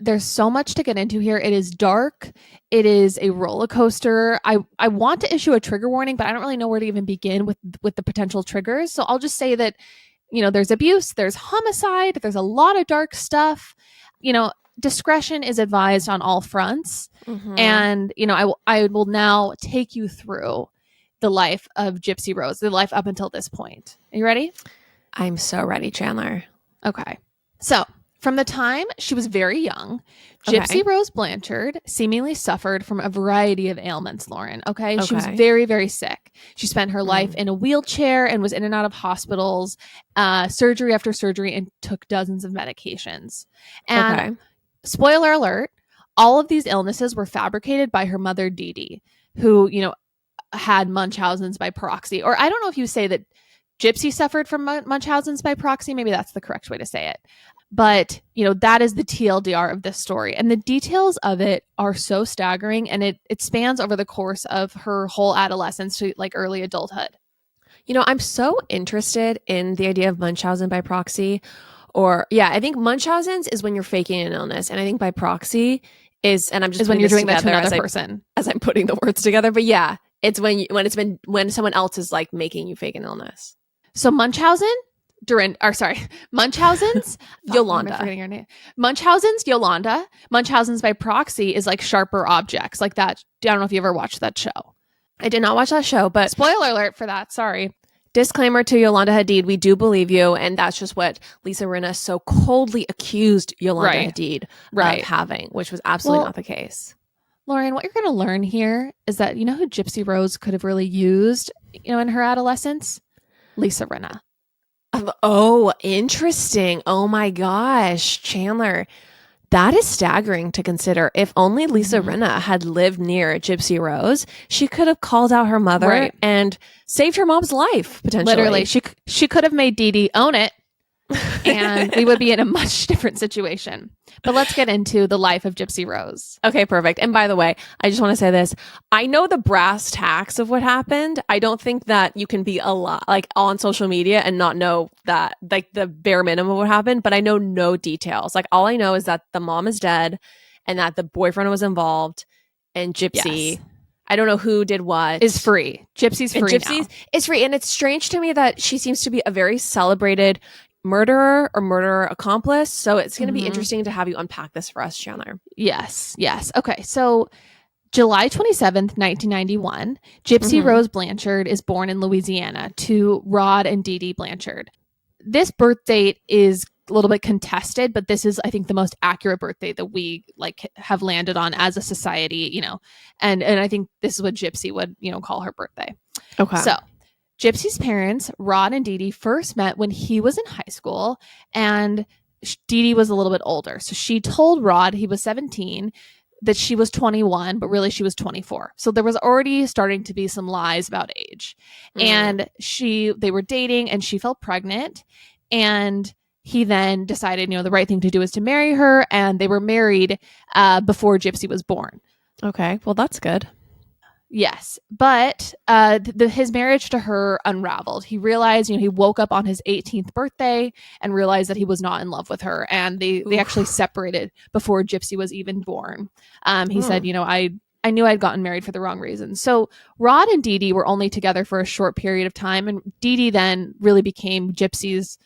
there's so much to get into here. It is dark. It is a roller coaster. I want to issue a trigger warning, but I don't really know where to even begin with the potential triggers. So I'll just say that, there's abuse, there's homicide, there's a lot of dark stuff. Discretion is advised on all fronts. And, I will now take you through the life of Gypsy Rose, the life up until this point. Are you ready? I'm so ready, Chandler. Okay. So from the time she was very young, Gypsy Rose Blanchard seemingly suffered from a variety of ailments, Lauren. Okay. She was very, very sick. She spent her life in a wheelchair and was in and out of hospitals, surgery after surgery, and took dozens of medications. And spoiler alert, all of these illnesses were fabricated by her mother, Dee Dee, who, had Munchausen's by proxy. Or I don't know if you say that Gypsy suffered from Munchausen's by proxy. Maybe that's the correct way to say it. But, that is the TLDR of this story. And the details of it are so staggering. And it spans over the course of her whole adolescence to like early adulthood. I'm so interested in the idea of Munchausen by proxy. I think Munchausen's is when you're faking an illness. And I think by proxy is when you're doing that to another person. As I'm putting the words together. But yeah, it's when someone else is like making you fake an illness. So Munchausen's Yolanda. I'm forgetting her name. Munchausen's Yolanda. Munchausen's by proxy is like sharper objects like that. I don't know if you ever watched that show. I did not watch that show, but spoiler alert for that. Sorry. Disclaimer to Yolanda Hadid, we do believe you, and that's just what Lisa Rinna so coldly accused Yolanda Hadid of having, which was absolutely not the case. Lauren, what you're going to learn here is that who Gypsy Rose could have really used, in her adolescence? Lisa Rinna. Oh, interesting. Oh my gosh, Chandler. That is staggering to consider. If only Lisa Rinna had lived near Gypsy Rose, she could have called out her mother and saved her mom's life, potentially. Literally, she could have made Dee Dee own it, and we would be in a much different situation. But let's get into the life of Gypsy Rose. Okay, perfect. And by the way, I just want to say this. I know the brass tacks of what happened. I don't think that you can be a lot like on social media and not know that like the bare minimum of what happened, but I know no details. Like all I know is that the mom is dead and that the boyfriend was involved and Gypsy, I don't know who did what. Is free. Gypsy's free now. Is free. And it's strange to me that she seems to be a very celebrated murderer or murderer accomplice. So it's going to be interesting to have you unpack this for us, Chandler. Yes. Okay. So July 27th, 1991, Gypsy Rose Blanchard is born in Louisiana to Rod and Dee Dee Blanchard. This birth date is a little bit contested, but this is, I think, the most accurate birth date that we have landed on as a society, and I think this is what Gypsy would, call her birthday. Okay. So Gypsy's parents, Rod and Dee Dee, first met when he was in high school, and Dee Dee was a little bit older. So she told Rod, he was 17, that she was 21, but really she was 24. So there was already starting to be some lies about age. And they were dating and she fell pregnant, and he then decided, the right thing to do is to marry her, and they were married before Gypsy was born. Okay, well, that's good. Yes, but his marriage to her unraveled. He realized, he woke up on his 18th birthday and realized that he was not in love with her, and they actually separated before Gypsy was even born. He said, I knew I'd gotten married for the wrong reasons. So Rod and Dee Dee were only together for a short period of time, and Dee Dee then really became Gypsy's,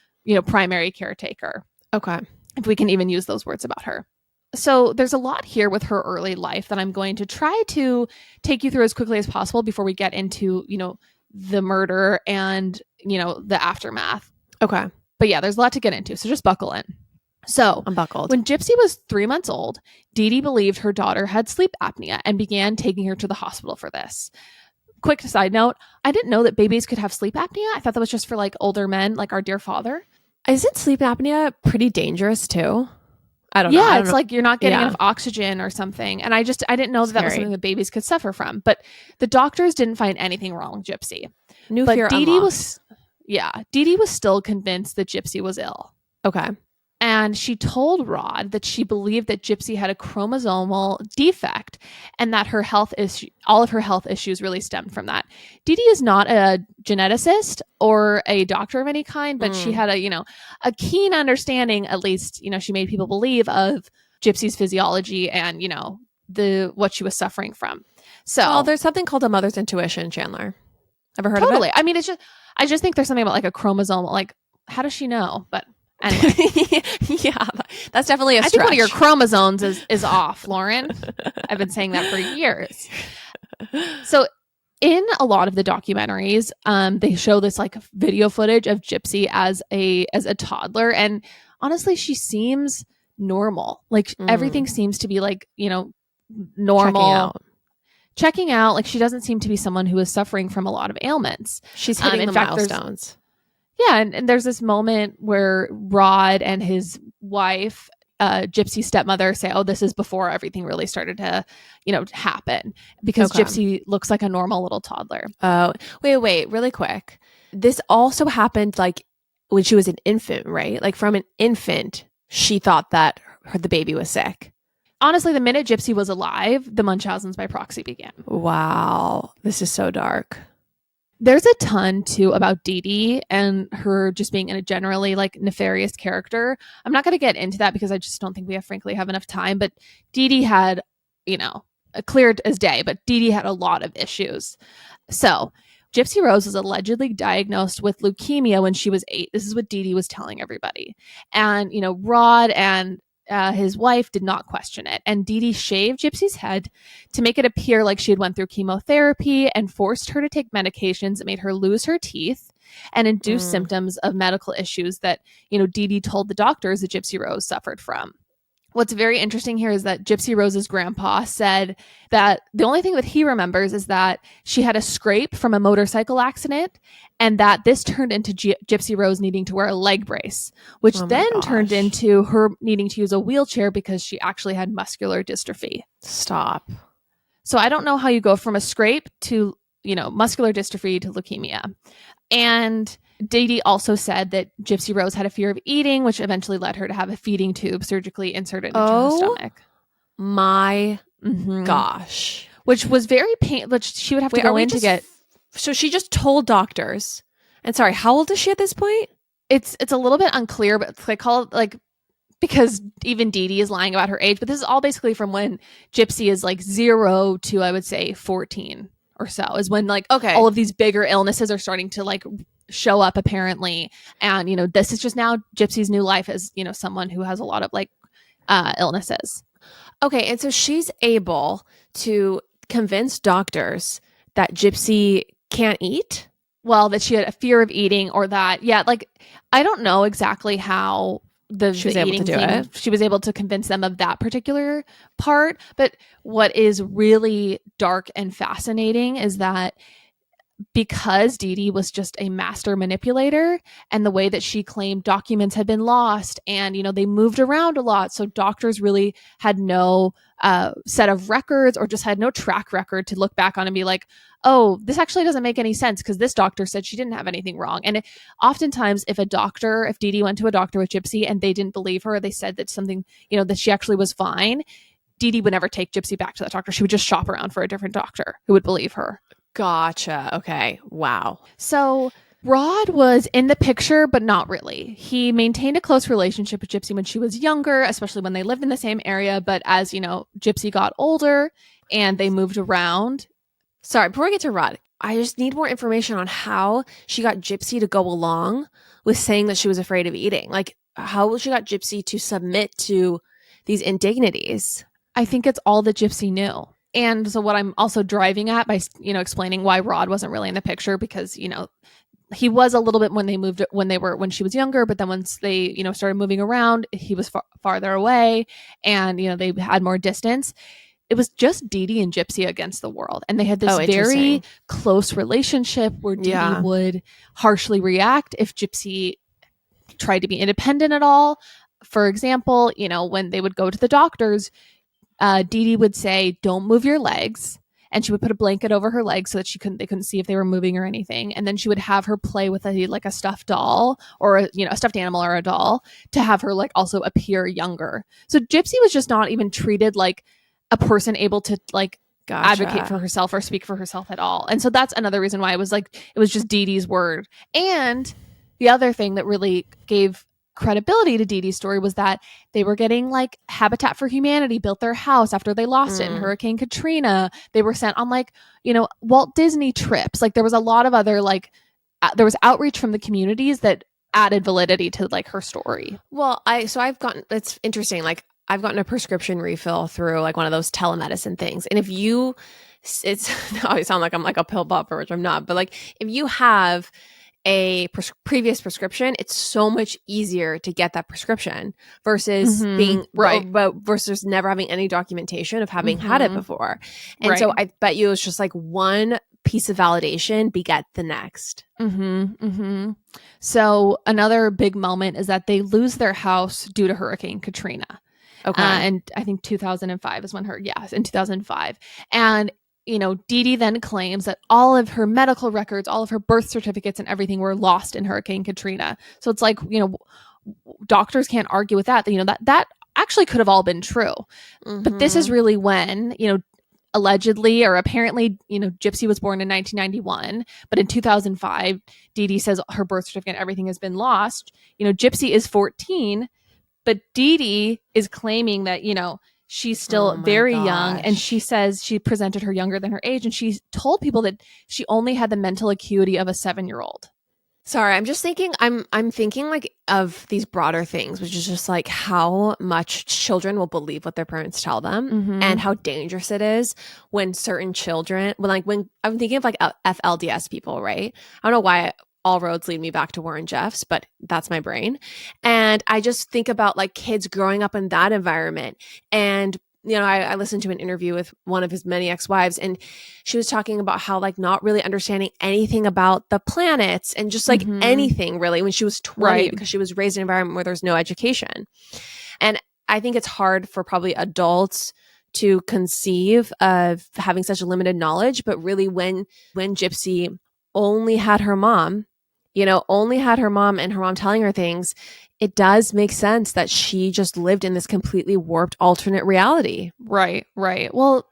primary caretaker. Okay. If we can even use those words about her. So there's a lot here with her early life that I'm going to try to take you through as quickly as possible before we get into, the murder and, the aftermath. Okay. But yeah, there's a lot to get into. So just buckle in. So I'm buckled. When Gypsy was 3 months old, Dee Dee believed her daughter had sleep apnea and began taking her to the hospital for this. Quick side note, I didn't know that babies could have sleep apnea. I thought that was just for like older men, like our dear father. Isn't sleep apnea pretty dangerous too? I don't know. Yeah, it's like you're not getting enough oxygen or something. And I didn't know that was something that babies could suffer from. But the doctors didn't find anything wrong with Gypsy. But Dee Dee was still convinced that Gypsy was ill. Okay. And she told Rod that she believed that Gypsy had a chromosomal defect and that all of her health issues really stemmed from that. Dee Dee is not a geneticist or a doctor of any kind, but she had a keen understanding, at least, she made people believe, of Gypsy's physiology and, what she was suffering from. So there's something called a mother's intuition, Chandler. Ever heard totally. of it? I mean, I just think there's something about like a chromosome, like how does she know? But anyway. Yeah, that's definitely a stretch. I think one of your chromosomes is off, Lauren. I've been saying that for years. So in a lot of the documentaries, they show this like video footage of Gypsy as a toddler, and honestly, she seems normal. Like everything seems to be like, normal. Checking out. Like she doesn't seem to be someone who is suffering from a lot of ailments. She's hitting the milestones. Yeah, and there's this moment where Rod and his wife, Gypsy's stepmother, say, "Oh, this is before everything really started to, happen," because Gypsy looks like a normal little toddler. Oh, wait, really quick. This also happened like when she was an infant, right? Like from an infant, she thought that the baby was sick. Honestly, the minute Gypsy was alive, the Munchausens by proxy began. Wow, this is so dark. There's a ton too about Dee Dee and her just being in a generally like nefarious character. I'm not going to get into that because I just don't think we frankly have enough time. But Dee Dee had, clear as day, but Dee Dee had a lot of issues. So Gypsy Rose was allegedly diagnosed with leukemia when she was 8. This is what Dee Dee was telling everybody. And, Rod and his wife did not question it, and Dee Dee shaved Gypsy's head to make it appear like she had went through chemotherapy and forced her to take medications that made her lose her teeth and induce symptoms of medical issues that, Dee Dee told the doctors that Gypsy Rose suffered from. What's very interesting here is that Gypsy Rose's grandpa said that the only thing that he remembers is that she had a scrape from a motorcycle accident and that this turned into Gypsy Rose needing to wear a leg brace, which turned into her needing to use a wheelchair because she actually had muscular dystrophy. Stop. So I don't know how you go from a scrape to, muscular dystrophy to leukemia. And Dee Dee also said that Gypsy Rose had a fear of eating, which eventually led her to have a feeding tube surgically inserted into her stomach. My gosh. Which was very painful, which she would have to go in to get. So she just told doctors. And sorry, how old is she at this point? It's a little bit unclear, but they call it like, because even Dee Dee is lying about her age, but this is all basically from when Gypsy is like 0 to, I would say, 14 or so, is when like all of these bigger illnesses are starting to like show up apparently. And, this is just now Gypsy's new life as, someone who has a lot of like illnesses. Okay. And so she's able to convince doctors that Gypsy can't eat? Well, that she had a fear of eating, or that, I don't know exactly how she was able to do it. She was able to convince them of that particular part. But what is really dark and fascinating is that because Dee Dee was just a master manipulator, and the way that she claimed documents had been lost and, they moved around a lot. So doctors really had no set of records, or just had no track record to look back on and be like, oh, this actually doesn't make any sense because this doctor said she didn't have anything wrong. And oftentimes if Dee Dee went to a doctor with Gypsy and they didn't believe her, they said that something, that she actually was fine, Dee Dee would never take Gypsy back to that doctor. She would just shop around for a different doctor who would believe her. Gotcha. Okay. Wow. So Rod was in the picture, but not really. He maintained a close relationship with Gypsy when she was younger, especially when they lived in the same area. But as Gypsy got older and they moved around. Sorry, before I get to Rod, I just need more information on how she got Gypsy to go along with saying that she was afraid of eating. Like, how she got Gypsy to submit to these indignities. I think it's all that Gypsy knew. And so what I'm also driving at by, explaining why Rod wasn't really in the picture, because, he was a little bit when she was younger, but then once they, started moving around, he was farther away, and, they had more distance. It was just Dee Dee and Gypsy against the world. And they had this very close relationship where Dee Dee would harshly react if Gypsy tried to be independent at all. For example, when they would go to the doctors, Dee Dee would say, "Don't move your legs." And she would put a blanket over her legs so that they couldn't see if they were moving or anything. And then she would have her play with a stuffed doll, or a stuffed animal or a doll, to have her like also appear younger. So Gypsy was just not even treated like a person able to like advocate for herself or speak for herself at all. And so that's another reason why it was just Dee Dee's word. And the other thing that really gave credibility to Dee Dee's story was that they were getting like Habitat for Humanity built their house after they lost it in Hurricane Katrina. They were sent on like, Walt Disney trips. Like there was a lot of other like, there was outreach from the communities that added validity to like her story. Well, it's interesting. Like I've gotten a prescription refill through like one of those telemedicine things. And I always sound like I'm like a pill popper, which I'm not, but like if you have a previous prescription, it's so much easier to get that prescription versus being versus never having any documentation of having had it before. And so I bet you it's just like one piece of validation beget the next. So another big moment is that they lose their house due to Hurricane Katrina. Okay. And I think 2005 is when in 2005. And Dee Dee then claims that all of her medical records, all of her birth certificates and everything were lost in Hurricane Katrina. So it's like, doctors can't argue with that. That actually could have all been true. But this is really when, allegedly or apparently, Gypsy was born in 1991, but in 2005, Dee Dee says her birth certificate and everything has been lost. Gypsy is 14, but Dee Dee is claiming that, she's still very young, and she says she presented her younger than her age, and she told people that she only had the mental acuity of a 7-year-old. Sorry, I'm just thinking, I'm thinking like of these broader things, which is just like how much children will believe what their parents tell them and how dangerous it is when certain children, when I'm thinking of like FLDS people, right? I don't know why all roads lead me back to Warren Jeffs, but that's my brain. And I just think about like kids growing up in that environment. And, I listened to an interview with one of his many ex-wives, and she was talking about how like not really understanding anything about the planets and just like anything really when she was 20 because she was raised in an environment where there's no education. And I think it's hard for probably adults to conceive of having such a limited knowledge, but really when Gypsy only had her mom, and her mom telling her things, it does make sense that she just lived in this completely warped alternate reality. Right. Well,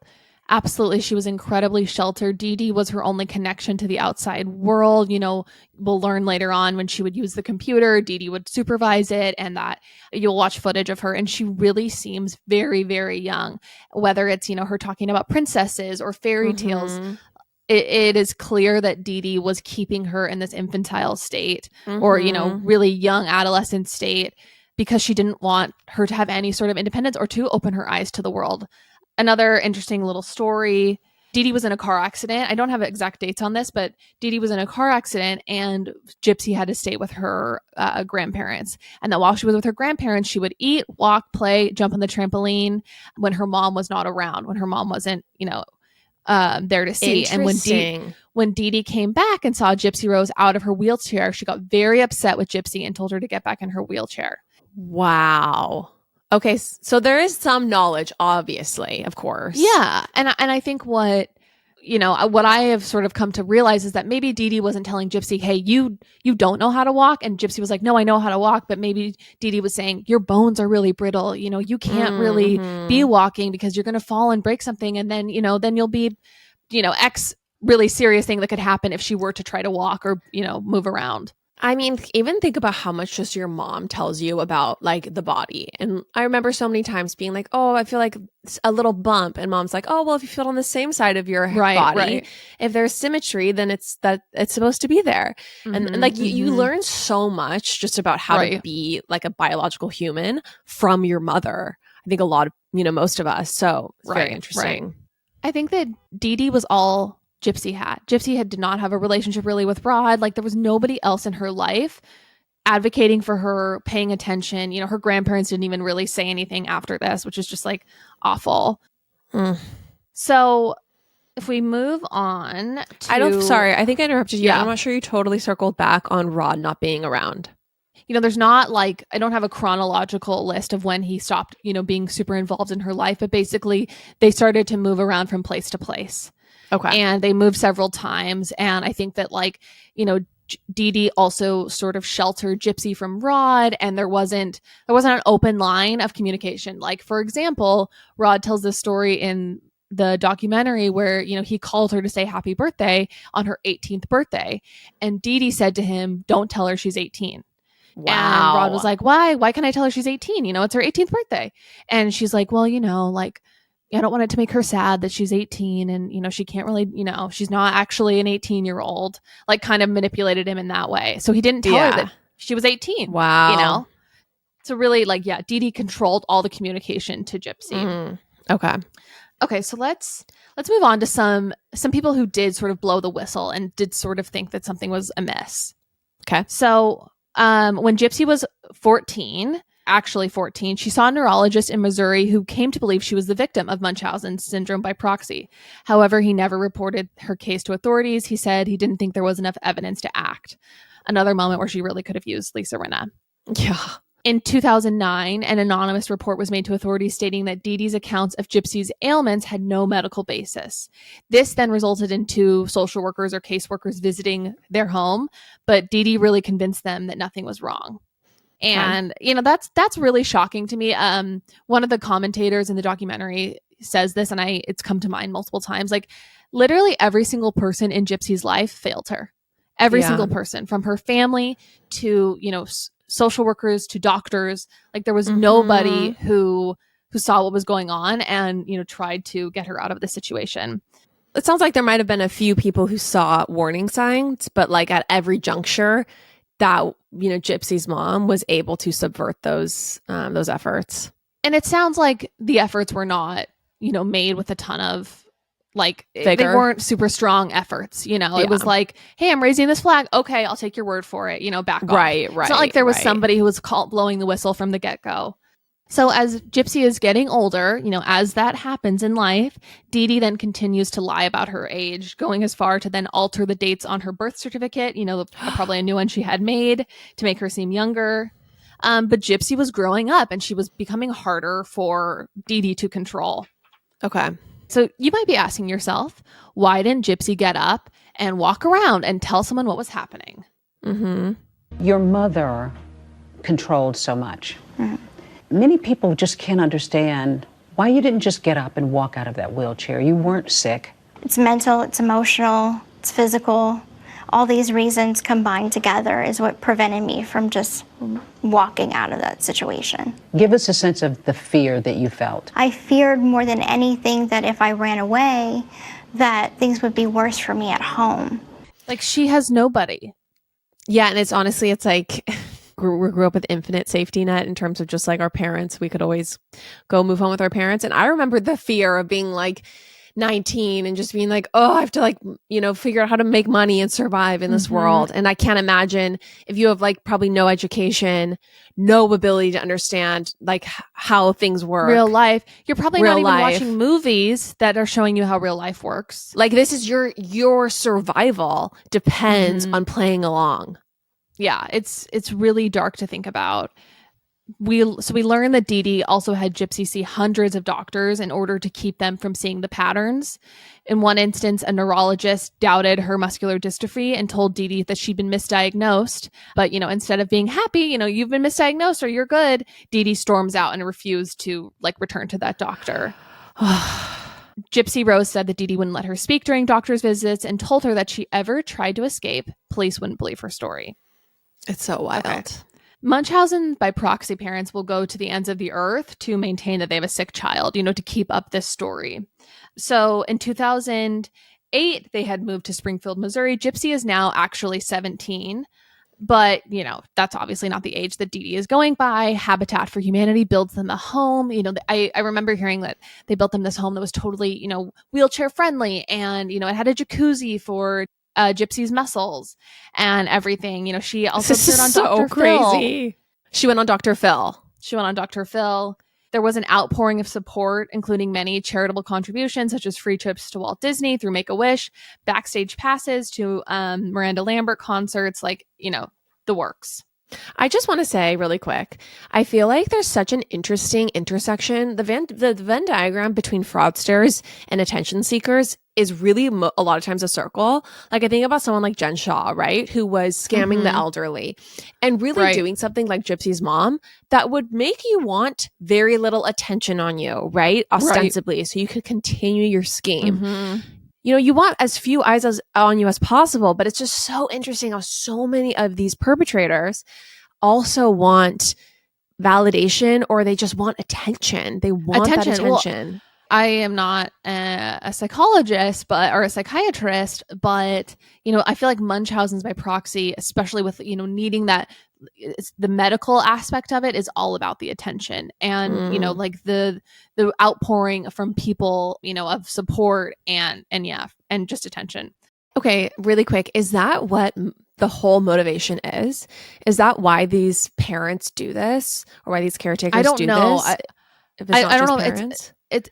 absolutely. She was incredibly sheltered. Dee Dee was her only connection to the outside world. We'll learn later on when she would use the computer, Dee Dee would supervise it, and that you'll watch footage of her. And she really seems very, very young, whether it's, her talking about princesses or fairy tales. It is clear that Dee Dee was keeping her in this infantile state or, really young adolescent state because she didn't want her to have any sort of independence or to open her eyes to the world. Another interesting little story, Dee Dee was in a car accident. I don't have exact dates on this, but Dee Dee was in a car accident and Gypsy had to stay with her grandparents. And that while she was with her grandparents, she would eat, walk, play, jump on the trampoline when her mom was not around, when her mom wasn't, there to see. And when Dee Dee came back and saw Gypsy Rose out of her wheelchair, she got very upset with Gypsy and told her to get back in her wheelchair. Wow. Okay, so there is some knowledge, obviously, of course. Yeah, and I think what I have sort of come to realize is that maybe Dee Dee wasn't telling Gypsy, hey, you don't know how to walk. And Gypsy was like, no, I know how to walk. But maybe Dee Dee was saying, your bones are really brittle. You can't really be walking because you're going to fall and break something. And then, then you'll be, X really serious thing that could happen if she were to try to walk or, move around. I mean, even think about how much just your mom tells you about like the body. And I remember so many times being like, oh, I feel like a little bump. And mom's like, oh, well, if you feel on the same side of your body, if there's symmetry, then it's supposed to be there. And like you learn so much just about how to be like a biological human from your mother. I think a lot of, most of us. So it's very interesting. I think that Dee Dee was all Gypsy had. Gypsy did not have a relationship really with Rod. Like there was nobody else in her life advocating for her, paying attention. Her grandparents didn't even really say anything after this, which is just like awful. So if we move on to... Sorry, I think I interrupted you. Yeah. I'm not sure you totally circled back on Rod not being around. There's not like, I don't have a chronological list of when he stopped, being super involved in her life, but basically they started to move around from place to place. Okay. And they moved several times. And I think that Dee Dee also sort of sheltered Gypsy from Rod, and there wasn't an open line of communication. Like, for example, Rod tells this story in the documentary where, he called her to say happy birthday on her 18th birthday. And Dee Dee said to him, don't tell her she's 18. Wow. And Rod was like, why? Why can't I tell her she's 18? It's her 18th birthday. And she's like, well, like, I don't want it to make her sad that she's 18 and, she can't really, she's not actually an 18-year-old, like kind of manipulated him in that way. So he didn't tell her that she was 18. Wow. So really like, Dee Dee controlled all the communication to Gypsy. Okay. So let's move on to some people who did sort of blow the whistle and did sort of think that something was amiss. Okay. So when Gypsy was 14, she saw a neurologist in Missouri who came to believe she was the victim of Münchausen Syndrome by proxy. However, he never reported her case to authorities. He said he didn't think there was enough evidence to act. Another moment where she really could have used Lisa Rinna. Yeah. In 2009, an anonymous report was made to authorities stating that Dee Dee's accounts of Gypsy's ailments had no medical basis. This then resulted in 2 social workers or caseworkers visiting their home, but Dee Dee really convinced them that nothing was wrong. And, that's really shocking to me. One of the commentators in the documentary says this, and it's come to mind multiple times. Like, literally every single person in Gypsy's life failed her. Every single person, from her family to, social workers to doctors. Like, there was nobody who saw what was going on and, tried to get her out of the situation. It sounds like there might have been a few people who saw warning signs, but like at every juncture that, Gypsy's mom was able to subvert those efforts. And it sounds like the efforts were not, made with a ton of like, vigor. They weren't super strong efforts. It was like, hey, I'm raising this flag. Okay, I'll take your word for it. Back off. Right. It's not like there was somebody who was blowing the whistle from the get-go. So as Gypsy is getting older, as that happens in life, Dee Dee then continues to lie about her age, going as far to then alter the dates on her birth certificate, probably a new one she had made to make her seem younger. But Gypsy was growing up and she was becoming harder for Dee Dee to control. Okay. So you might be asking yourself, why didn't Gypsy get up and walk around and tell someone what was happening? Your mother controlled so much. Many people just can't understand why you didn't just get up and walk out of that wheelchair. You weren't sick. It's mental, it's emotional, it's physical. All these reasons combined together is what prevented me from just walking out of that situation. Give us a sense of the fear that you felt. I feared more than anything that if I ran away, that things would be worse for me at home. Like, she has nobody. Yeah, and it's like we grew up with infinite safety net in terms of just like our parents. We could always go move on with our parents. And I remember the fear of being like 19 and just being like, oh, I have to like, figure out how to make money and survive in this world. And I can't imagine if you have like probably no education, no ability to understand like how things work. Real life. You're probably not even watching movies that are showing you how real life works. Like, this is your survival depends on playing along. Yeah, it's really dark to think about. We learned that Dee Dee also had Gypsy see hundreds of doctors in order to keep them from seeing the patterns. In one instance, a neurologist doubted her muscular dystrophy and told Dee Dee that she'd been misdiagnosed. But, instead of being happy, you've been misdiagnosed or you're good, Dee Dee storms out and refused to return to that doctor. Gypsy Rose said that Dee Dee wouldn't let her speak during doctor's visits and told her that she ever tried to escape. Police wouldn't believe her story. It's so wild. Okay. Munchausen by proxy parents will go to the ends of the earth to maintain that they have a sick child, to keep up this story. So in 2008, they had moved to Springfield, Missouri. Gypsy is now actually 17. But, that's obviously not the age that Dee Dee is going by. Habitat for Humanity builds them a home. I remember hearing that they built them this home that was totally, wheelchair friendly. And, it had a jacuzzi for Gypsy's muscles and everything. She also appeared on Dr. Phil. She went on Dr. Phil. There was an outpouring of support, including many charitable contributions, such as free trips to Walt Disney through Make-A-Wish, backstage passes to Miranda Lambert concerts, the works. I just want to say really quick, I feel like there's such an interesting intersection. The Venn diagram between fraudsters and attention seekers is really a lot of times a circle. Like, I think about someone like Jen Shaw, right? Who was scamming the elderly and really doing something like Gypsy's mom that would make you want very little attention on you, right? Ostensibly, so you could continue your scheme. You want as few eyes on you as possible, but it's just so interesting how so many of these perpetrators also want validation, or they just want attention. They want that attention. Well, I am not a psychologist or a psychiatrist, but, I feel like Munchausen's by proxy, especially with, needing that, the medical aspect of it is all about the attention and, like the outpouring from people, of support and just attention. Okay, really quick. Is that what the whole motivation is? Is that why these parents do this, or why these caretakers I don't do know. this? I don't know.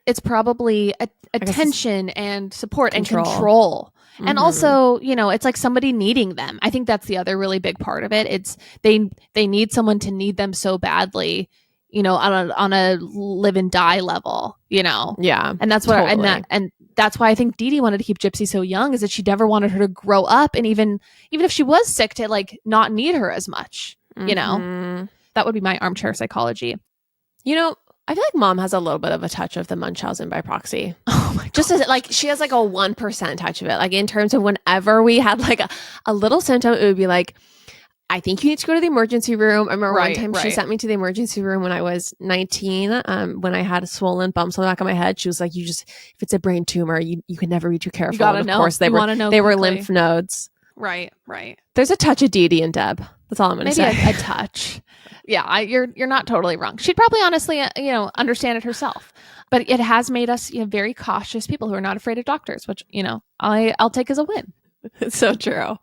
It's probably attention and support and control. And also, it's like somebody needing them. I think that's the other really big part of it. It's they need someone to need them so badly, on a live and die level, Yeah. And that's what and that's why I think Dee Dee wanted to keep Gypsy so young, is that she never wanted her to grow up, and even if she was sick, to like not need her as much. That would be my armchair psychology. I feel like mom has a little bit of a touch of the Munchausen by proxy. Oh my God. Just as like she has like a 1% touch of it. Like in terms of whenever we had like a little symptom, it would be like, I think you need to go to the emergency room. I remember one time she sent me to the emergency room when I was 19, when I had swollen bumps on the back of my head. She was like, if it's a brain tumor, you can never be too careful. You gotta and of know. course they were lymph nodes. Right. There's a touch of Dee Dee and Deb. That's all I'm going to say. Maybe a touch. Yeah, you're not totally wrong. She'd probably honestly, understand it herself. But it has made us very cautious people who are not afraid of doctors, which, I'll take as a win. It's so true.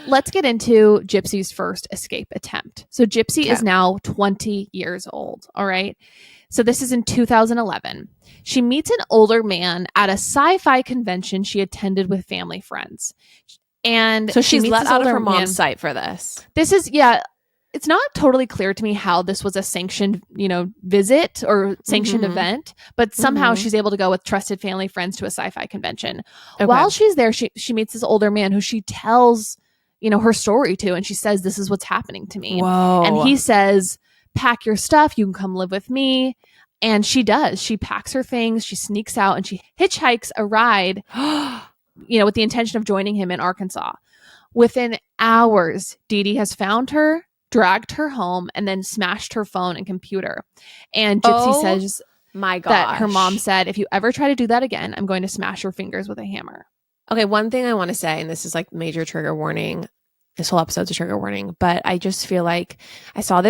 Let's get into Gypsy's first escape attempt. So Gypsy is now 20 years old. All right. So this is in 2011. She meets an older man at a sci-fi convention she attended with family friends. And so she's let out of her mom's sight for this. This is, it's not totally clear to me how this was a sanctioned, visit or sanctioned event, but somehow she's able to go with trusted family friends to a sci-fi convention. Okay. While she's there, she meets this older man who she tells, her story to, and she says, "This is what's happening to me." Whoa. And he says, "Pack your stuff. You can come live with me." And she does. She packs her things. She sneaks out and she hitchhikes a ride, with the intention of joining him in Arkansas. Within hours, Dee Dee has found her, dragged her home, and then smashed her phone and computer. And Gypsy says, "My God, that her mom said, if you ever try to do that again, I'm going to smash your fingers with a hammer." Okay, one thing I want to say, and this is like major trigger warning. This whole episode's a trigger warning, but I just feel like I saw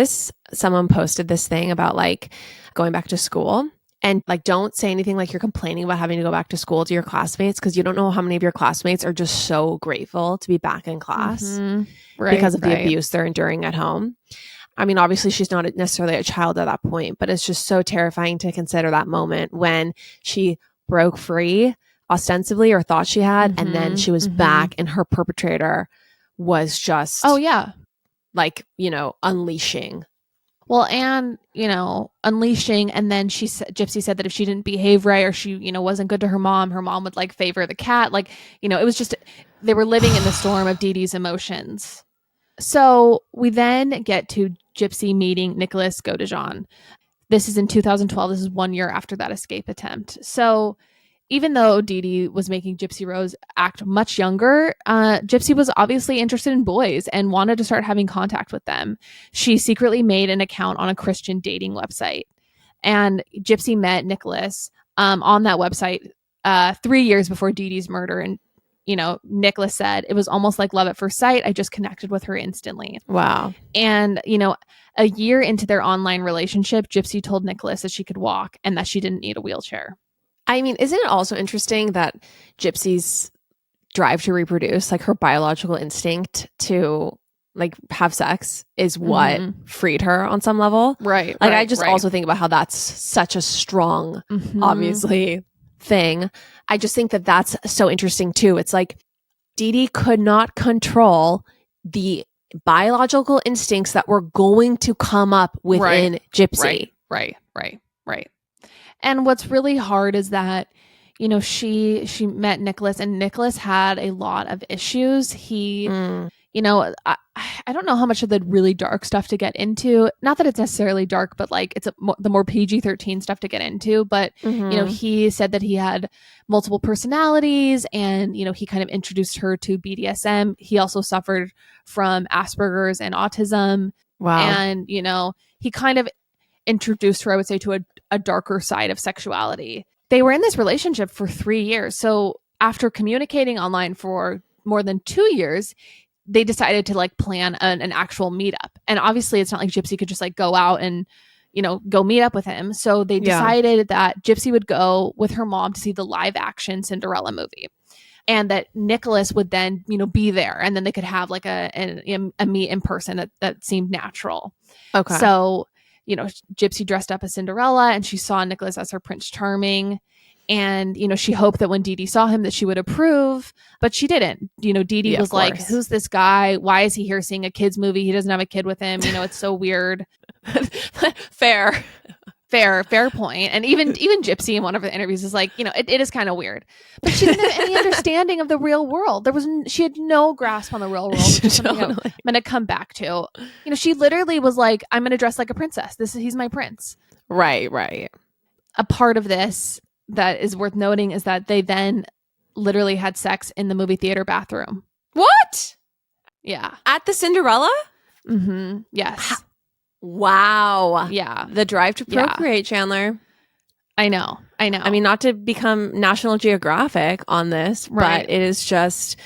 someone posted this thing about like going back to school, and like don't say anything like you're complaining about having to go back to school to your classmates, because you don't know how many of your classmates are just so grateful to be back in class because of the abuse they're enduring at home. I mean, obviously she's not necessarily a child at that point, but it's just so terrifying to consider that moment when she broke free ostensibly, or thought she had, and then she was back and her perpetrator was just like unleashing. Well, and unleashing, and then Gypsy said that if she didn't behave right, or she wasn't good to her mom would like favor the cat. Like it was just, they were living in the storm of Dee Dee's emotions. So we then get to Gypsy meeting Nicholas Godejohn. This is in 2012. This is 1 year after that escape attempt. So even though Dee Dee was making Gypsy Rose act much younger, Gypsy was obviously interested in boys and wanted to start having contact with them. She secretly made an account on a Christian dating website. And Gypsy met Nicholas on that website 3 years before Dee Dee's murder. And, Nicholas said, "It was almost like love at first sight. I just connected with her instantly." Wow. And, a year into their online relationship, Gypsy told Nicholas that she could walk and that she didn't need a wheelchair. I mean, isn't it also interesting that Gypsy's drive to reproduce, like her biological instinct to like have sex, is what freed her on some level? Right. Like I just also think about how that's such a strong, obviously, thing. I just think that that's so interesting too. It's like Dee Dee could not control the biological instincts that were going to come up within Gypsy. Right. And what's really hard is that, she met Nicholas, and Nicholas had a lot of issues. He, I don't know how much of the really dark stuff to get into. Not that it's necessarily dark, but like it's the more PG-13 stuff to get into. But, he said that he had multiple personalities, and, he kind of introduced her to BDSM. He also suffered from Asperger's and autism. Wow. And, he kind of introduced her, I would say, to a darker side of sexuality. They were in this relationship for 3 years. So after communicating online for more than 2 years, they decided to plan an actual meetup. And obviously it's not like Gypsy could just go out and, go meet up with him. So they decided that Gypsy would go with her mom to see the live action Cinderella movie. And that Nicholas would then, be there. And then they could have a meet in person that seemed natural. Okay. So, Gypsy dressed up as Cinderella and she saw Nicholas as her Prince Charming. And, she hoped that when Dee Dee saw him that she would approve, but she didn't. Dee Dee was like, who's this guy? Why is he here seeing a kid's movie? He doesn't have a kid with him. It's so weird. Fair point. And even Gypsy in one of the interviews is like, it is kind of weird, but she didn't have any understanding of the real world. She had no grasp on the real world, which is something I'm going to come back to. She literally was like, I'm going to dress like a princess. He's my prince. Right. A part of this that is worth noting is that they then literally had sex in the movie theater bathroom. What? Yeah. At the Cinderella? Mm-hmm. Yes. Wow. Yeah. The drive to procreate, Chandler. I know. I mean, not to become National Geographic on this, right. But it is just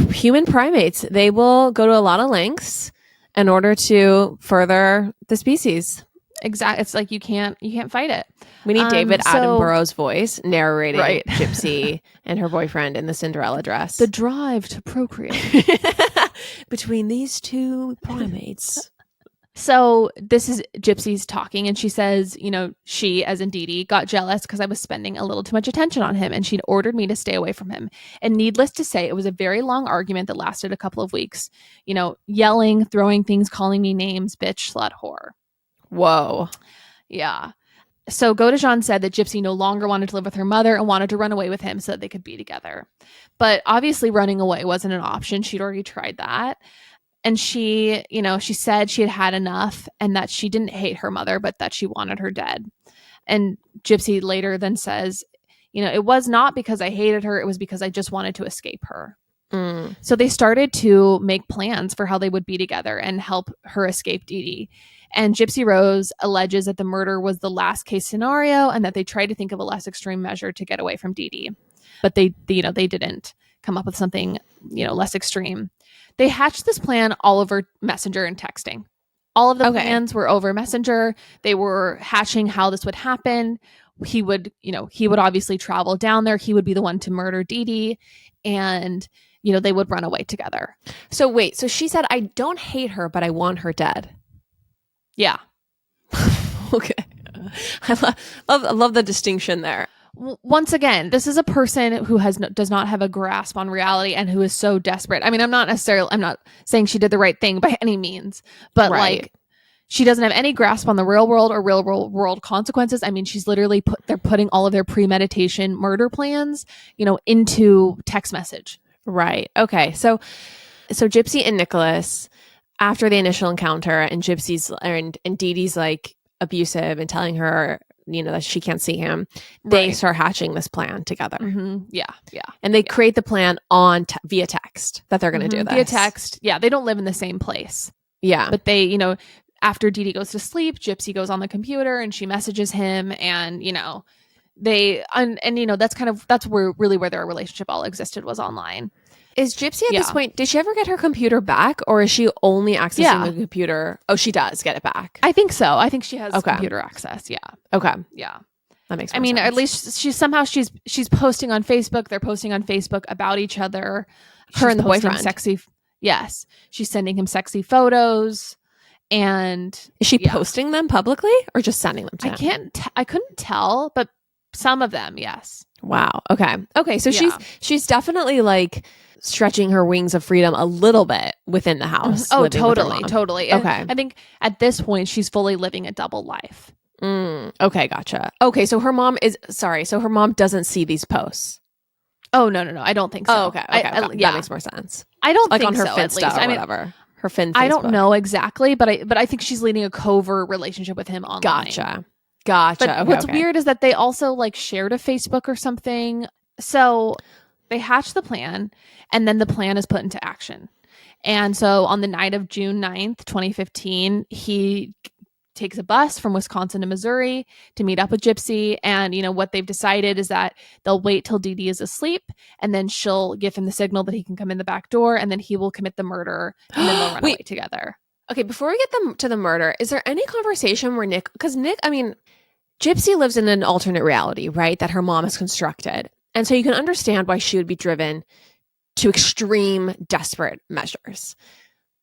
human primates. They will go to a lot of lengths in order to further the species. Exactly. It's like you can't fight it. We need David Attenborough's voice narrating Gypsy and her boyfriend in the Cinderella dress. The drive to procreate between these two primates. So this is Gypsy's talking, and she says, she, as in Dee Dee, got jealous because I was spending a little too much attention on him, and she'd ordered me to stay away from him. And needless to say, it was a very long argument that lasted a couple of weeks. Yelling, throwing things, calling me names, bitch, slut, whore. Whoa. Yeah. So Godejohn said that Gypsy no longer wanted to live with her mother and wanted to run away with him so that they could be together. But obviously running away wasn't an option. She'd already tried that. And she said she had had enough and that she didn't hate her mother, but that she wanted her dead. And Gypsy later then says, it was not because I hated her. It was because I just wanted to escape her. So they started to make plans for how they would be together and help her escape Dee Dee. And Gypsy Rose alleges that the murder was the last case scenario and that they tried to think of a less extreme measure to get away from Dee Dee. But they didn't come up with something, less extreme. They hatched this plan all over Messenger and texting. All of the plans were over Messenger. They were hatching how this would happen. He would obviously travel down there. He would be the one to murder Dee Dee. And, they would run away together. So wait, so she said, I don't hate her, but I want her dead. Yeah. Okay. I love the distinction there. Once again, this is a person who does not have a grasp on reality and who is so desperate. I mean, I'm not saying she did the right thing by any means, but she doesn't have any grasp on the real world or real world consequences. I mean, she's literally they're putting all of their premeditation murder plans, into text message. Right. Okay. So Gypsy and Nicholas, after the initial encounter, and Gypsy's and Dee Dee's abusive and telling her, that she can't see him, they start hatching this plan together. Mm-hmm. Yeah. And they create the plan via text that they're going to do this. Via text. Yeah. They don't live in the same place. Yeah. But they, after Dee Dee goes to sleep, Gypsy goes on the computer and she messages him, and, that's where their relationship all existed, was online. Is Gypsy at this point, did she ever get her computer back, or is she only accessing the computer? Oh, she does get it back. I think so. I think she has computer access. Yeah. Okay. Yeah. That makes more sense. At least she's posting on Facebook. They're posting on Facebook about each other. Her and the boyfriend. Yes. She's sending him sexy photos. And is she posting them publicly or just sending them to him? I couldn't tell, but some of them, yes. Wow. Okay. So she's definitely stretching her wings of freedom a little bit within the house. Oh, totally. Okay. I think at this point she's fully living a double life. Okay, gotcha. Okay, so her mom doesn't see these posts. Oh, no. I don't think so. Oh, okay. That makes more sense. I don't think on her so, Finsta or whatever. Her Fin Facebook. I don't know exactly, but I think she's leading a covert relationship with him online. Gotcha. But what's weird is that they also shared a Facebook or something. So they hatch the plan, and then the plan is put into action. And so on the night of June 9th, 2015, he takes a bus from Wisconsin to Missouri to meet up with Gypsy. And, what they've decided is that they'll wait till Dee Dee is asleep, and then she'll give him the signal that he can come in the back door, and then he will commit the murder, and then they'll run away together. Okay, before we get them to the murder, is there any conversation where Gypsy lives in an alternate reality, right, that her mom has constructed. And so you can understand why she would be driven to extreme, desperate measures.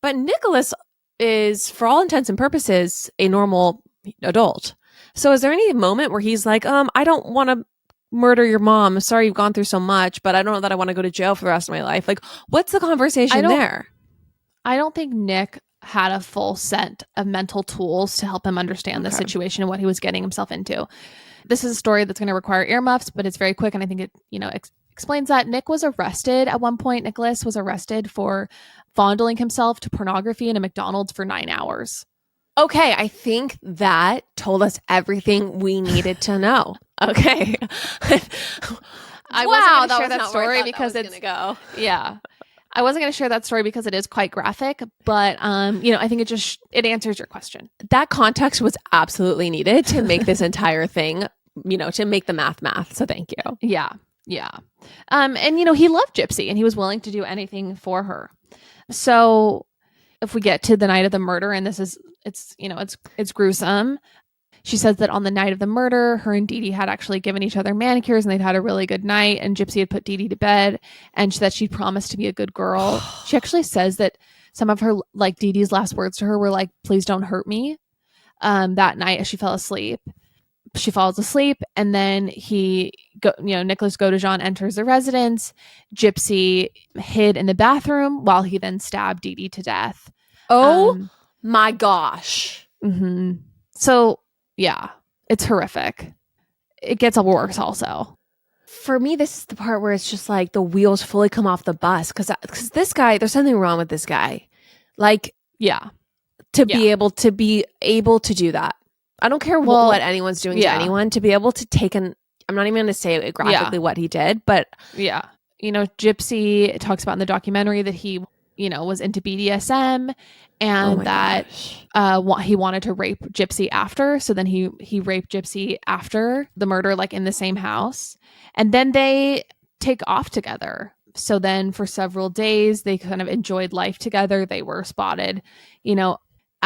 But Nicholas is, for all intents and purposes, a normal adult. So is there any moment where he's like, I don't want to murder your mom. I'm sorry you've gone through so much, but I don't know that I want to go to jail for the rest of my life. Like, what's the conversation there? I don't think Nick had a full set of mental tools to help him understand the situation and what he was getting himself into. This is a story that's going to require earmuffs, but it's very quick. And I think it, explains that Nick was arrested at one point. Nicholas was arrested for fondling himself to pornography in a McDonald's for 9 hours. Okay, I think that told us everything we needed to know. Okay. I wasn't going to share that story because it's go. Yeah. I wasn't going to share that story because it is quite graphic, but I think it answers your question. That context was absolutely needed to make this entire thing, to make the math. So thank you. Yeah. Yeah. And he loved Gypsy and he was willing to do anything for her. So if we get to the night of the murder, and it's gruesome. She says that on the night of the murder, her and Dee Dee had actually given each other manicures and they'd had a really good night, and Gypsy had put Dee Dee to bed, and that she promised to be a good girl. She actually says that some of her, like, Dee Dee's last words to her were like, "Please don't hurt me." That night as she fell asleep. She falls asleep, and then Nicholas Godejohn enters the residence. Gypsy hid in the bathroom while he then stabbed Dee Dee to death. Oh my gosh. Mm-hmm. So yeah, it's horrific. It gets worse also. For me, this is the part where it's just like the wheels fully come off the bus, because this guy, there's something wrong with this guy. Like, yeah, be able to do that. I don't care what anyone's doing to anyone, to be able to take I'm not even going to say graphically what he did, but yeah, Gypsy talks about in the documentary that he, was into BDSM, and he wanted to rape Gypsy after. So then he raped Gypsy after the murder, like in the same house. And then they take off together. So then for several days, they kind of enjoyed life together. They were spotted,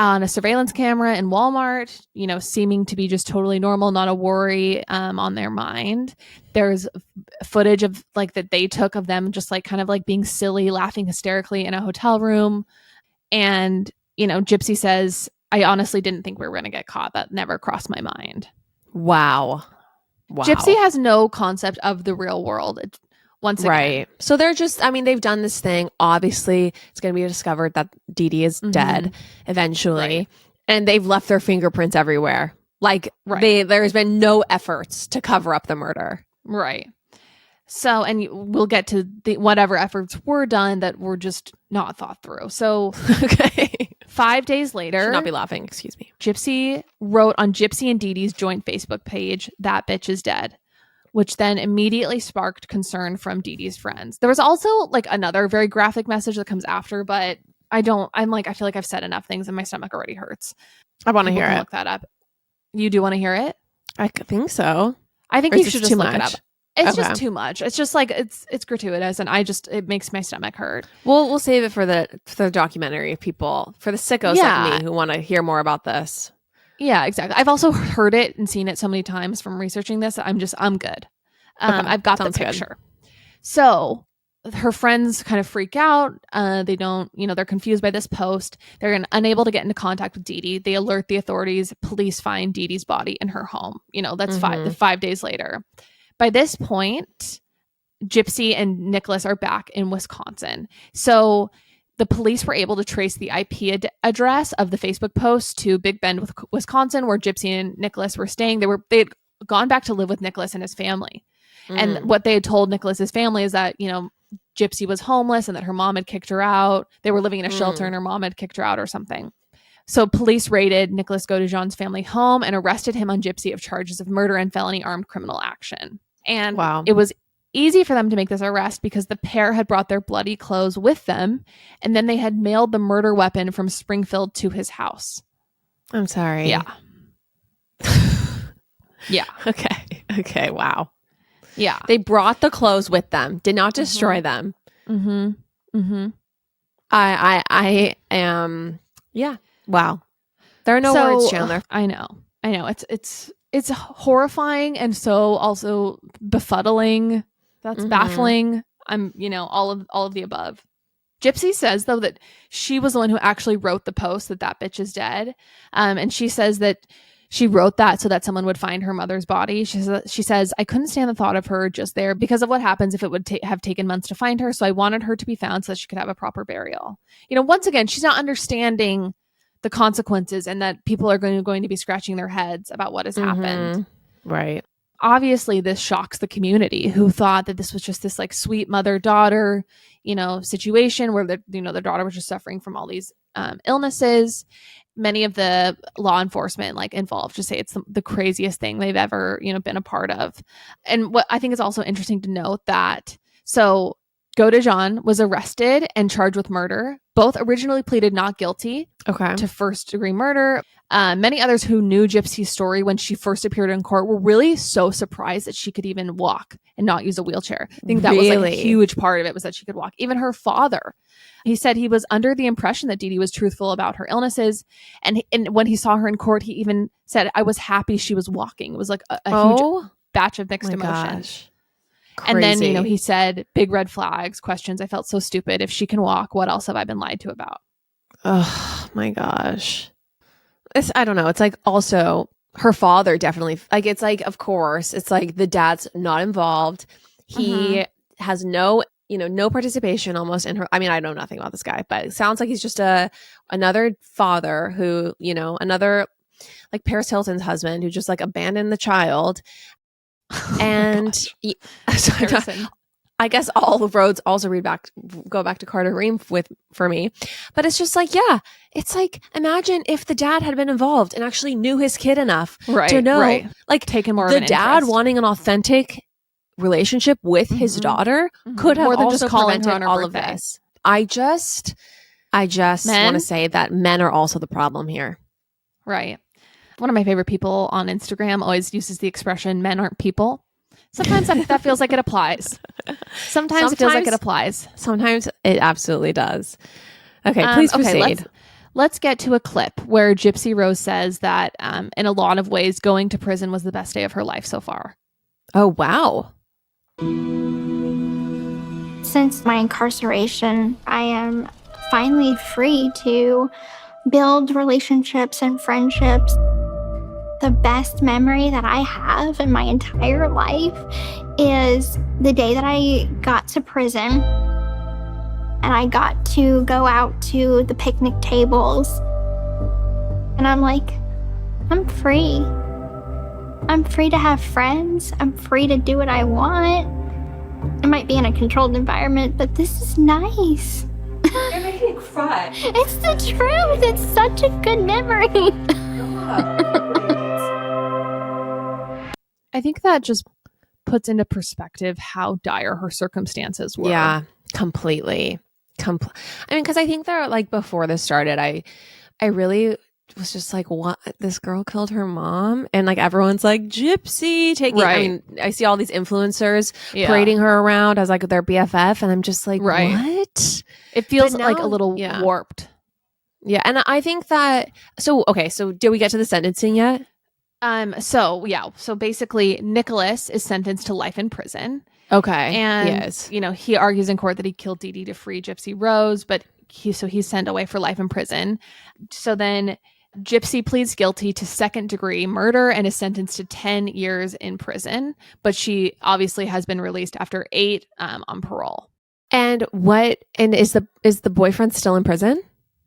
on a surveillance camera in Walmart, seeming to be just totally normal, not a worry on their mind. There's footage of that they took of them just kind of being silly, laughing hysterically in a hotel room. And, Gypsy says, "I honestly didn't think we were going to get caught. That never crossed my mind." Wow. Gypsy has no concept of the real world. Once again. Right. So they're just, they've done this thing. Obviously, it's going to be discovered that Dee Dee is dead eventually. Right. And they've left their fingerprints everywhere. There's been no efforts to cover up the murder. Right. So, and we'll get to whatever efforts were done that were just not thought through. So, okay. 5 days later. Should not be laughing. Excuse me. Gypsy wrote on Gypsy and Dee Dee's joint Facebook page, "That bitch is dead," which then immediately sparked concern from Dee Dee's friends. There was also another very graphic message that comes after, but I feel like I've said enough things and my stomach already hurts. I want to hear it. Look that up. You do want to hear it? I think so. I think you should just look it up. It's just too much. It's just it's gratuitous, and it makes my stomach hurt. We'll save it for the documentary people, for the sickos like me who want to hear more about this. Yeah, exactly. I've also heard it and seen it so many times from researching this. I'm good. I've got the picture. Good. So her friends kind of freak out. They don't, they're confused by this post. They're unable to get into contact with Dee Dee. They alert the authorities. Police find Dee Dee's body in her home. That's 5 days later. By this point, Gypsy and Nicholas are back in Wisconsin. So the police were able to trace the IP address of the Facebook post to Big Bend, Wisconsin, where Gypsy and Nicholas were staying. They had gone back to live with Nicholas and his family. And what they had told Nicholas's family is that, Gypsy was homeless and that her mom had kicked her out. They were living in a shelter and her mom had kicked her out or something. So police raided Nicholas Godejohn's family home and arrested him on Gypsy of charges of murder and felony armed criminal action. And it was easy for them to make this arrest because the pair had brought their bloody clothes with them, and then they had mailed the murder weapon from Springfield to his house. I'm sorry. Yeah. Yeah. Okay. Wow. Yeah. They brought the clothes with them, did not destroy them. Mm-hmm. Mm-hmm. I am. Yeah. Wow. There are no words, Chandler. I know. It's horrifying and so also befuddling. That's baffling. I'm, all of the above. Gypsy says, though, that she was the one who actually wrote the post that bitch is dead. And she says that she wrote that so that someone would find her mother's body. She says, I couldn't stand the thought of her just there because of what happens if it would have taken months to find her. So I wanted her to be found so that she could have a proper burial. Once again, she's not understanding the consequences and that people are going to be scratching their heads about what has happened. Right. Obviously, this shocks the community who thought that this was just this like sweet mother-daughter, situation where the daughter was just suffering from all these illnesses. Many of the law enforcement involved just say it's the craziest thing they've ever, been a part of. And what I think is also interesting to note that Godejohn was arrested and charged with murder. Both originally pleaded not guilty to first-degree murder. Many others who knew Gypsy's story when she first appeared in court were really so surprised that she could even walk and not use a wheelchair. I think that was a huge part of it, was that she could walk. Even her father, he said he was under the impression that Dee Dee was truthful about her illnesses. And when he saw her in court, he even said, I was happy she was walking. It was like a huge batch of mixed emotions. And then, he said, big red flags, questions. I felt so stupid. If she can walk, what else have I been lied to about? Oh my gosh. I don't know. It's also her father definitely, it's of course, it's the dad's not involved. He has no participation almost in her. I mean, I know nothing about this guy, but it sounds like he's just another father who, another Paris Hilton's husband who just abandoned the child. And I guess all the roads also go back to Carter Ream for me. But it's just it's imagine if the dad had been involved and actually knew his kid enough to know, taking more the of an dad interest. Wanting an authentic relationship with his daughter could have more than also just calling her prevented on her all of birthday. this. I just want to say that men are also the problem here. Right. One of my favorite people on Instagram always uses the expression, men aren't people. Sometimes that feels like it applies. Sometimes it feels like it applies. Sometimes it absolutely does. Okay, please proceed. Let's get to a clip where Gypsy Rose says that in a lot of ways, going to prison was the best day of her life so far. Oh, wow. Since my incarceration, I am finally free to build relationships and friendships. The best memory that I have in my entire life is the day that I got to prison and I got to go out to the picnic tables. And I'm like, I'm free. I'm free to have friends. I'm free to do what I want. I might be in a controlled environment, but this is nice. You're making me cry. It's the truth. It's such a good memory. I think that just puts into perspective how dire her circumstances were. Yeah, completely. I mean, because I think that before this started, I really was just what? This girl killed her mom? And everyone's Gypsy taking, right. I mean, I see all these influencers parading her around as their BFF. And I'm just right. What? It feels a little warped. Yeah. And I think that, so did we get to the sentencing yet? So basically Nicholas is sentenced to life in prison. Okay. And, yes. He argues in court that he killed Dee Dee to free Gypsy Rose, but he's sent away for life in prison. So then Gypsy pleads guilty to second-degree murder and is sentenced to 10 years in prison, but she obviously has been released after 8 on parole. And is the boyfriend still in prison?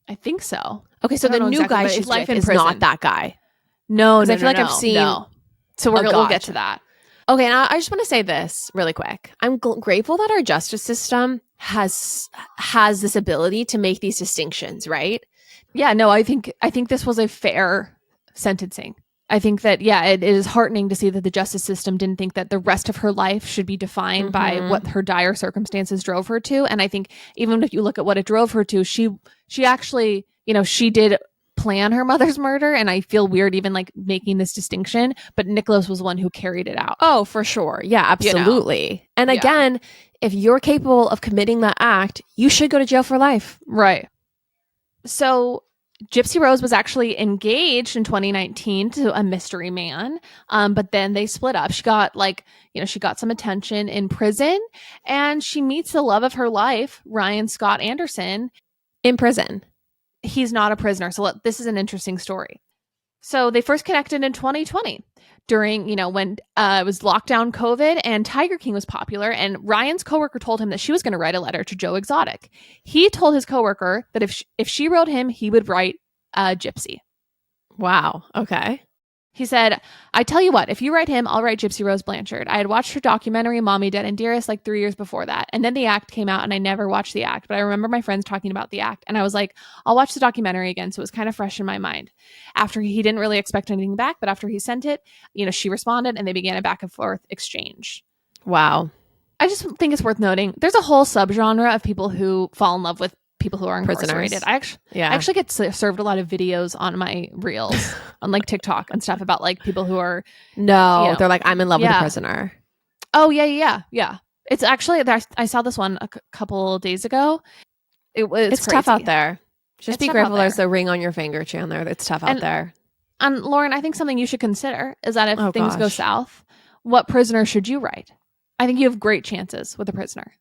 I think so. Okay, so the new guy she's life with in is prison. not that guy. No, I feel like I've seen. No. So we'll get to that. Okay, and I just want to say this really quick. I'm grateful that our justice system has this ability to make these distinctions, right? Yeah, no, I think this was a fair sentencing. I think that, yeah, it is heartening to see that the justice system didn't think that the rest of her life should be defined by what her dire circumstances drove her to. And I think even if you look at what it drove her to, she actually, she did plan her mother's murder. And I feel weird even like making this distinction, but Nicholas was one who carried it out. Oh, for sure. Yeah, absolutely. And again, if you're capable of committing that act, you should go to jail for life. Right. So Gypsy Rose was actually engaged in 2019 to a mystery man, but then they split up. She got she got some attention in prison, and she meets the love of her life, Ryan Scott Anderson. In prison. He's not a prisoner. So this is an interesting story. So they first connected in 2020 during, when it was lockdown COVID and Tiger King was popular. And Ryan's coworker told him that she was going to write a letter to Joe Exotic. He told his coworker that if she wrote him, he would write Gypsy. Wow. Okay. He said, I tell you what, if you write him, I'll write Gypsy Rose Blanchard. I had watched her documentary, Mommy, Dead and Dearest, like 3 years before that. And then the act came out and I never watched the act. But I remember my friends talking about the act. And I was like, I'll watch the documentary again. So it was kind of fresh in my mind. After he didn't really expect anything back. But after he sent it, she responded and they began a back and forth exchange. Wow. I just think it's worth noting. There's a whole subgenre of people who fall in love with people who are incarcerated. I actually get served a lot of videos on my reels on like TikTok and stuff about like people who are they're like, I'm in love with a prisoner. Oh yeah. It's actually I saw this one a couple days ago. It's tough out there. Just be grateful there's a ring on your finger, Chandler. It's tough out there. And Lauren, I think something you should consider is that if things go south, what prisoner should you write? I think you have great chances with a prisoner.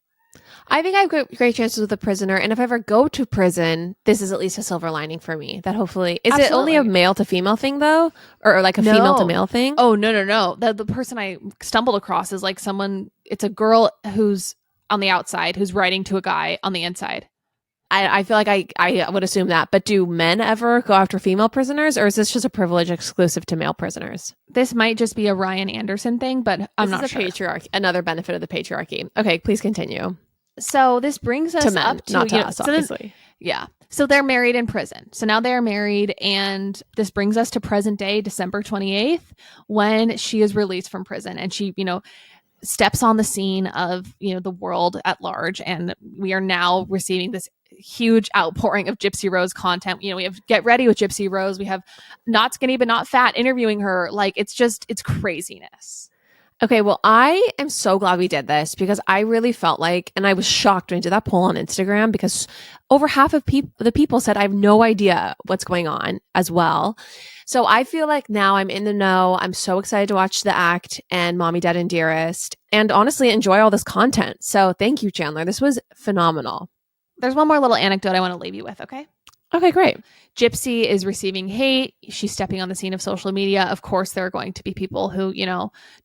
I think I have great chances with a prisoner. And if I ever go to prison, this is at least a silver lining for me. That hopefully... Is it only a male to female thing, though? Or like a female to male thing? Oh, no. The person I stumbled across is like someone... It's a girl who's on the outside who's writing to a guy on the inside. I feel like I would assume that. But do men ever go after female prisoners? Or is this just a privilege exclusive to male prisoners? This might just be a Ryan Anderson thing, but I'm not sure. Patriarchy. Another benefit of the patriarchy. Okay, please continue. So this brings us to men, up to not to us, obviously. So they're married in prison. So now they're married, and this brings us to present day, December 28th, when she is released from prison, and she, steps on the scene of the world at large, and we are now receiving this huge outpouring of Gypsy Rose content. We have Get Ready with Gypsy Rose. We have Not Skinny But Not Fat interviewing her. Like it's craziness. Okay, well, I am so glad we did this because I really felt like, and I was shocked when I did that poll on Instagram because over half of the people said I have no idea what's going on as well. So I feel like now I'm in the know. I'm so excited to watch The Act and Mommy, Dead and Dearest and honestly enjoy all this content. So thank you, Chandler. This was phenomenal. There's one more little anecdote I want to leave you with, okay? Okay, great. Gypsy is receiving hate. She's stepping on the scene of social media. Of course, there are going to be people who,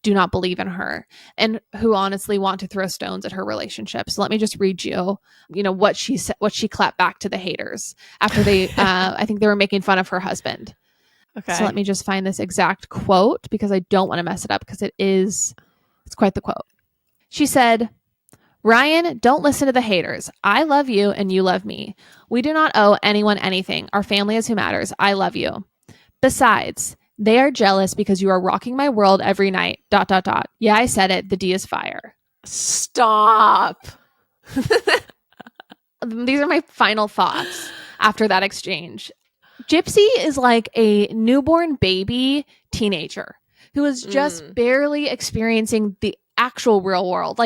do not believe in her and who honestly want to throw stones at her relationship. So let me just read you, what she said, what she clapped back to the haters after they, I think they were making fun of her husband. Okay. So let me just find this exact quote because I don't want to mess it up because it's quite the quote. She said, Ryan, don't listen to the haters. I love you and you love me. We do not owe anyone anything. Our family is who matters. I love you. Besides, they are jealous because you are rocking my world every night. ... Yeah, I said it. The D is fire. Stop. These are my final thoughts after that exchange. Gypsy is like a newborn baby teenager who is just barely experiencing the actual real world.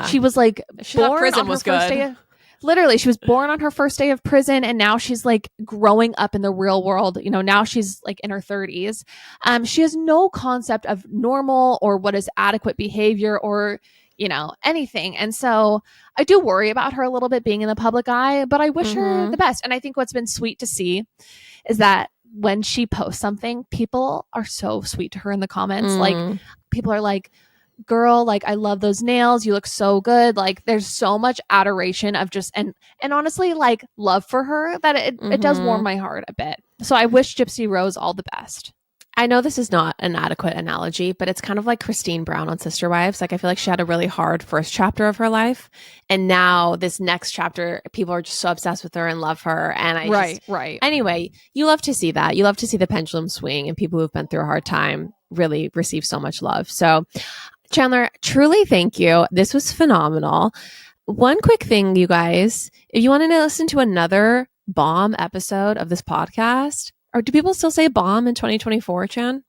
She was like born prison on her was first good. day literally she was born on her first day of prison and now she's like growing up in the real world. Now she's like in her 30s. She has no concept of normal or what is adequate behavior or anything. And so I do worry about her a little bit being in the public eye, but I wish her the best. And I think what's been sweet to see is that when she posts something, people are so sweet to her in the comments. Like people are like, girl, like I love those nails, you look so good. Like there's so much adoration of just and honestly like love for her that it does warm my heart a bit. So I wish Gypsy Rose all the best. I know this is not an adequate analogy, but it's kind of like Christine Brown on Sister Wives. Like, I feel like she had a really hard first chapter of her life. And now this next chapter, people are just so obsessed with her and love her. And Right. Anyway, you love to see that. You love to see the pendulum swing, and people who've been through a hard time really receive so much love. So Chandler, truly thank you. This was phenomenal. One quick thing, you guys, if you want to listen to another bomb episode of this podcast, or do people still say bomb in 2024, Chan?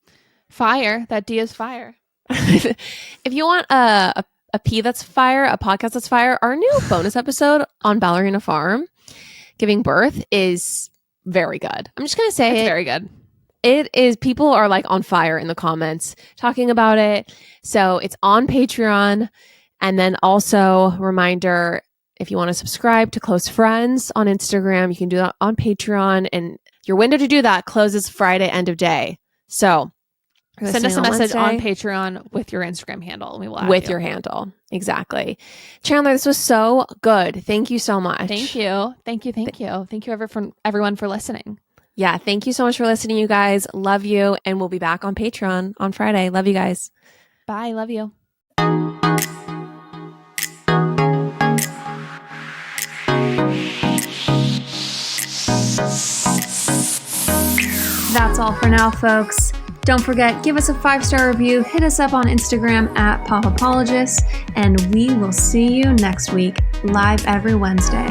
Fire. That D is fire. If you want a P that's fire, a podcast that's fire, our new bonus episode on Ballerina Farm, giving birth, is very good. I'm just going to say it's very good. It is. People are like on fire in the comments talking about it. So it's on Patreon. And then also, reminder, if you want to subscribe to Close Friends on Instagram, you can do that on Patreon. And your window to do that closes Friday, end of day. So send us a message Wednesday on Patreon with your Instagram handle, and we will add with you. your handle. Exactly. Chandler, this was so good. Thank you so much. Thank you. Thank you. Everyone for listening. Yeah. Thank you so much for listening, you guys. Love you. And we'll be back on Patreon on Friday. Love you guys. Bye. Love you. That's all for now, folks. Don't forget, give us a 5-star review, hit us up on Instagram at Popapologists, and we will see you next week, live every Wednesday.